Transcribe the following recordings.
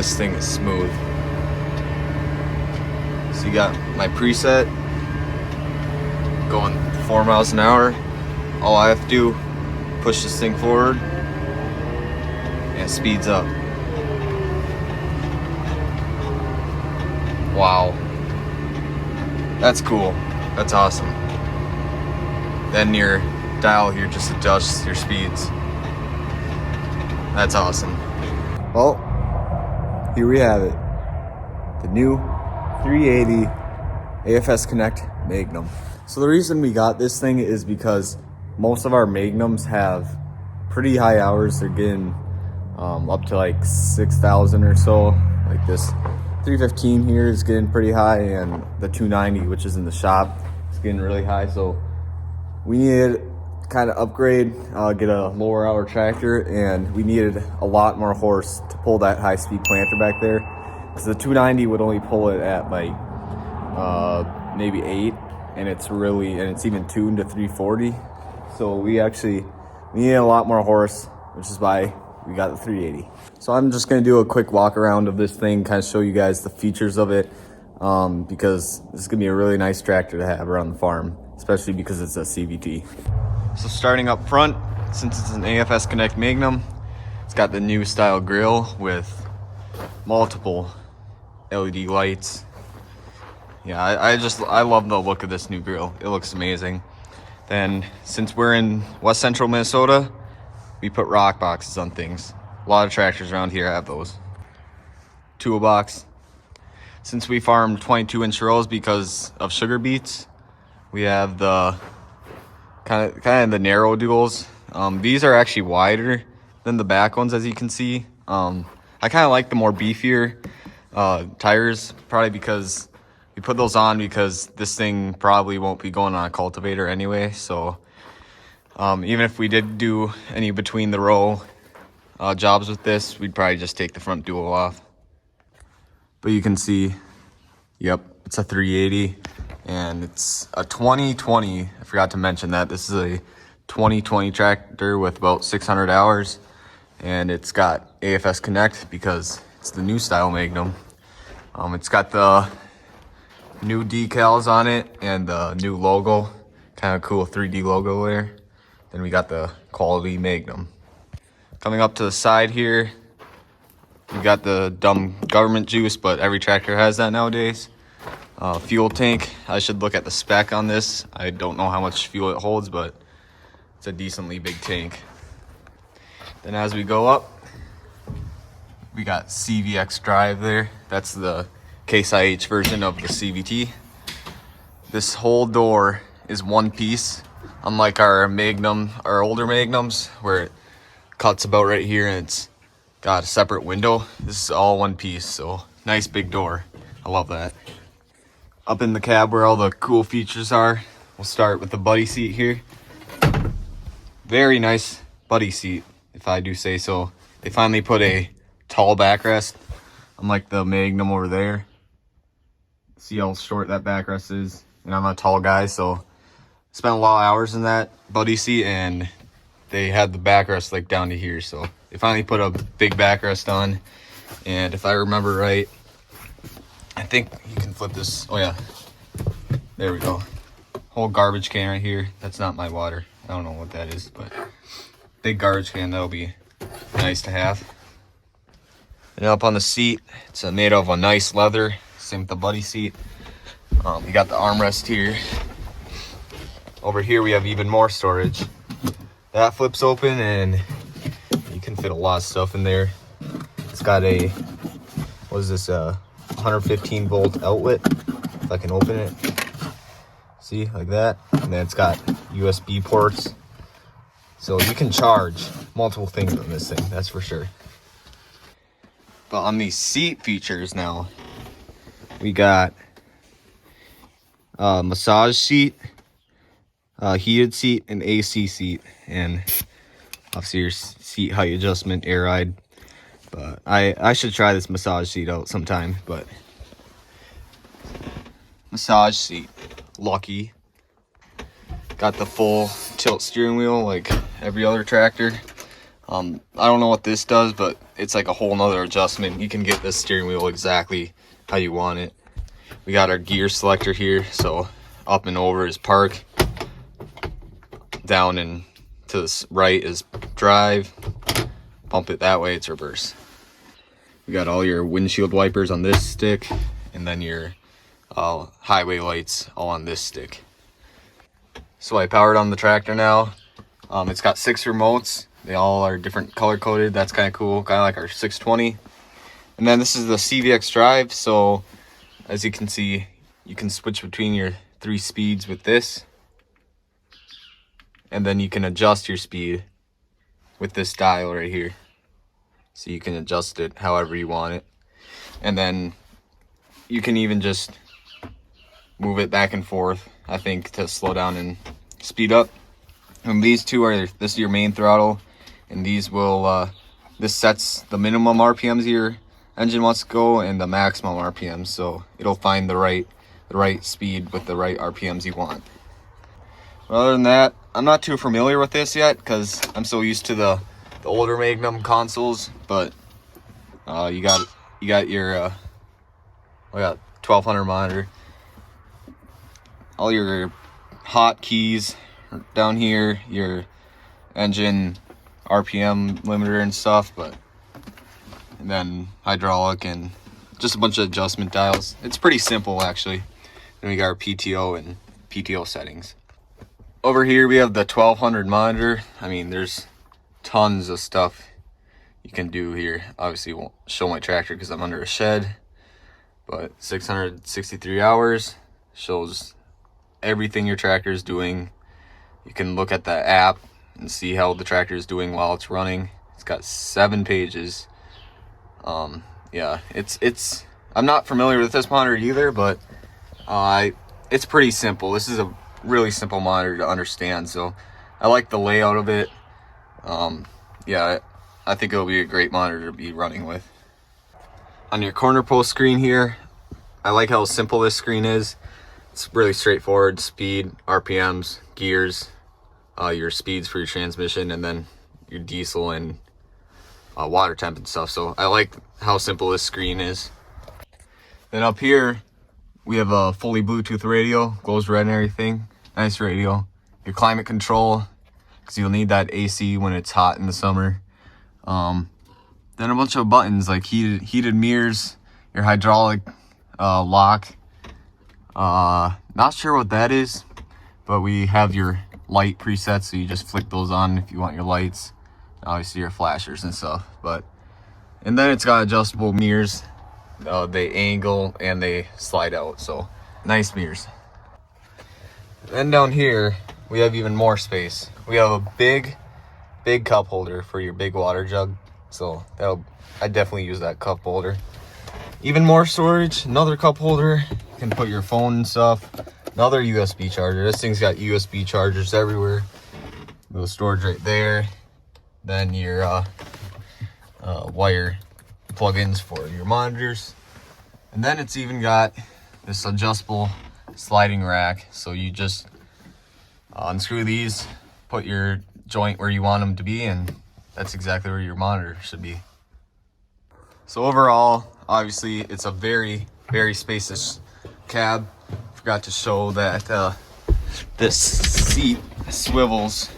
this thing is smooth. So you got my preset going 4 miles an hour. All I have to do, push this thing forward and it speeds up. Wow. That's cool. That's awesome. Then your dial here just adjusts your speeds. That's awesome. Well, here we have it. The new 380 AFS Connect Magnum. So the reason we got this thing is because most of our Magnums have pretty high hours. They're getting up to like 6,000 or so. Like this 315 here is getting pretty high, and the 290, which is in the shop, is getting really high. So we needed kind of upgrade, get a lower hour tractor, and we needed a lot more horse to pull that high speed planter back there, because the 290 would only pull it at like maybe 8, and it's even tuned to 340. So we needed a lot more horse, which is why we got the 380. So I'm just going to do a quick walk around of this thing, kind of show you guys the features of it, because this is going to be a really nice tractor to have around the farm, especially because it's a CVT. So starting up front, since it's an AFS Connect Magnum, it's got the new style grille with multiple LED lights. Yeah, I love the look of this new grille. It looks amazing. Then, since we're in West Central Minnesota, we put rock boxes on things. A lot of tractors around here have those. Toolbox. Since we farmed 22-inch rows because of sugar beets, we have the kind of the narrow duals. These are actually wider than the back ones, as you can see. I kind of like the more beefier tires, probably because we put those on because this thing probably won't be going on a cultivator anyway. So even if we did do any between the row jobs with this, we'd probably just take the front dual off. But you can see, yep, it's a 380. And it's a 2020. I forgot to mention that. This is a 2020 tractor with about 600 hours. And it's got AFS Connect because it's the new style Magnum. It's got the new decals on it and the new logo. Kind of cool 3D logo there. Then we got the quality Magnum. Coming up to the side here, we got the dumb government juice, but every tractor has that nowadays. Fuel tank. I should look at the spec on this. I don't know how much fuel it holds, but it's a decently big tank. Then as we go up, we got CVX drive there. That's the Case IH version of the CVT. This whole door is one piece, unlike our Magnum, our older Magnums, where it cuts about right here and it's got a separate window. This is all one piece, so nice big door. I love that. Up in the cab where all the cool features are, we'll start with the buddy seat here. Very nice buddy seat, if I do say so. They finally put a tall backrest, unlike the Magnum over there. See how short that backrest is? And I'm a tall guy, so I spent a lot of hours in that buddy seat, and they had the backrest like down to here. So they finally put a big backrest on, and if I remember right, I think you can flip this. Oh yeah, there we go. Whole garbage can right here. That's not my water. I don't know what that is, but big garbage can. That'll be nice to have. And up on the seat, it's made of a nice leather. Same with the buddy seat. You got the armrest here. Over here we have even more storage. That flips open and you can fit a lot of stuff in there. It's got a, what is this, 115 volt outlet, if I can open it. See, like that. And then it's got USB ports. So you can charge multiple things on this thing, that's for sure. But on these seat features now, we got massage seat, heated seat, and AC seat, and obviously your seat height adjustment, air ride. But I should try this massage seat out sometime. But massage seat, lucky. Got the full tilt steering wheel like every other tractor. I don't know what this does, but it's like a whole nother adjustment. You can get this steering wheel exactly how you want it. We got our gear selector here, so up and over is park, down and to the right is drive, pump it that way, it's reverse. We got all your windshield wipers on this stick, and then your highway lights all on this stick. So I powered on the tractor now. It's got 6 remotes. They all are different color coded. That's kind of cool, kind of like our 620. And then this is the CVX drive. So as you can see, you can switch between your 3 speeds with this. And then you can adjust your speed with this dial right here. So you can adjust it however you want it. And then you can even just move it back and forth, I think, to slow down and speed up. And these two are, this is your main throttle, and these will, this sets the minimum RPMs your engine wants to go and the maximum RPMs, so it'll find the right speed with the right RPMs you want. But other than that, I'm not too familiar with this yet because I'm so used to the older Magnum consoles, but you got your we got 1200 monitor, all your hotkeys down here, your engine RPM limiter and stuff, and then hydraulic and just a bunch of adjustment dials. It's pretty simple actually. Then we got our PTO and PTO settings. Over here we have the 1200 monitor. I mean, there's tons of stuff you can do here. Obviously won't show my tractor because I'm under a shed, but 663 hours shows everything your tractor is doing. You can look at the app and see how the tractor is doing while it's running. It's got 7 pages. Yeah, it's I'm not familiar with this monitor either, but it's pretty simple. This is a really simple monitor to understand, so I like the layout of it. Yeah, I think it'll be a great monitor to be running with. On your corner post screen here, I like how simple this screen is. It's really straightforward: speed, RPMs, gears, your speeds for your transmission, and then your diesel and water temp and stuff. So I like how simple this screen is. Then up here we have a fully Bluetooth radio, glows red and everything. Nice radio. Your climate control, because you'll need that AC when it's hot in the summer. Then a bunch of buttons like heated mirrors, your hydraulic lock. Not sure what that is, but we have your light presets, so you just flick those on if you want your lights, obviously your flashers and stuff. And then it's got adjustable mirrors. They angle and they slide out, so nice mirrors. Then down here we have even more space. We have a big cup holder for your big water jug, so I definitely use that cup holder. Even more storage, another cup holder. You can put your phone and stuff. Another USB charger. This thing's got USB chargers everywhere. Little storage right there. Then your wire plugins for your monitors. And then it's even got this adjustable sliding rack. So you just unscrew these, put your joint where you want them to be, and that's exactly where your monitor should be. So overall, obviously it's a very, very spacious cab. Forgot to show that this seat swivels.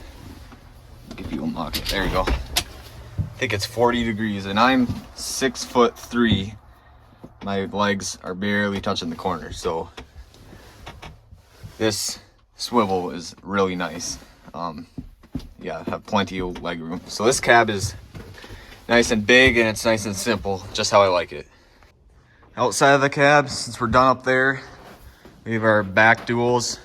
If you unlock it, there you go. I think it's 40 degrees, and I'm 6'3". My legs are barely touching the corner, so this swivel is really nice. Yeah, have plenty of leg room. So this cab is nice and big, and it's nice and simple, just how I like it. Outside of the cab, since we're done up there, we have our back duals.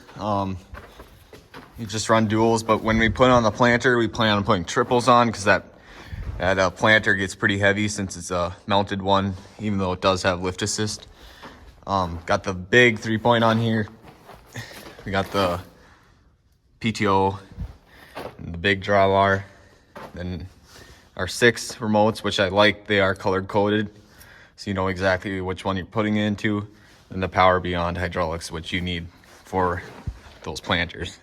You just run duals, but when we put on the planter, we plan on putting triples on, because that planter gets pretty heavy since it's a mounted one, even though it does have lift assist. Got the big 3-point on here. We got the PTO and the big drawbar. Then our 6 remotes, which I like, they are color coded, so you know exactly which one you're putting it into. And the Power Beyond hydraulics, which you need for those planters.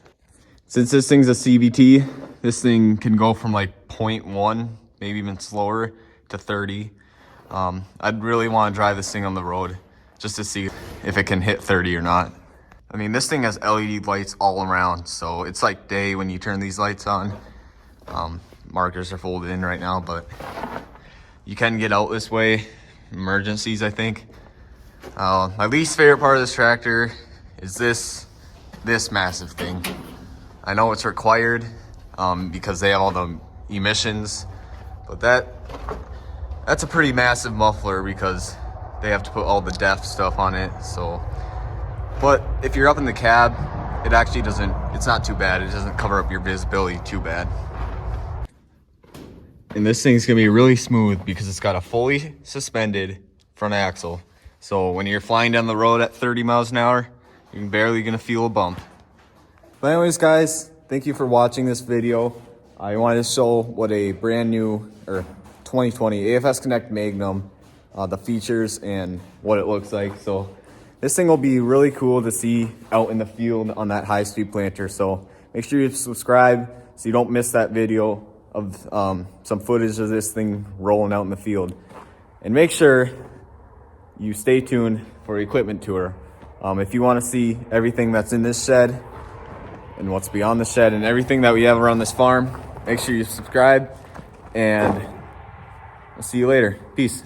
Since this thing's a CVT, this thing can go from like 0.1, maybe even slower, to 30. I'd really want to drive this thing on the road just to see if it can hit 30 or not. I mean, this thing has LED lights all around, so it's like day when you turn these lights on. Markers are folded in right now, but you can get out this way, emergencies, I think. My least favorite part of this tractor is this massive thing. I know it's required because they have all the emissions, but that's a pretty massive muffler because they have to put all the DEF stuff on it. So, but if you're up in the cab, it actually doesn't, it's not too bad. It doesn't cover up your visibility too bad. And this thing's gonna be really smooth because it's got a fully suspended front axle. So when you're flying down the road at 30 miles an hour, you're barely gonna feel a bump. But anyways, guys, thank you for watching this video. I wanted to show what a brand new, or 2020 AFS Connect Magnum, the features and what it looks like. So this thing will be really cool to see out in the field on that high-speed planter. So make sure you subscribe so you don't miss that video of some footage of this thing rolling out in the field. And make sure you stay tuned for equipment tour. If you want to see everything that's in this shed and what's beyond the shed and everything that we have around this farm, make sure you subscribe, and I'll see you later. Peace.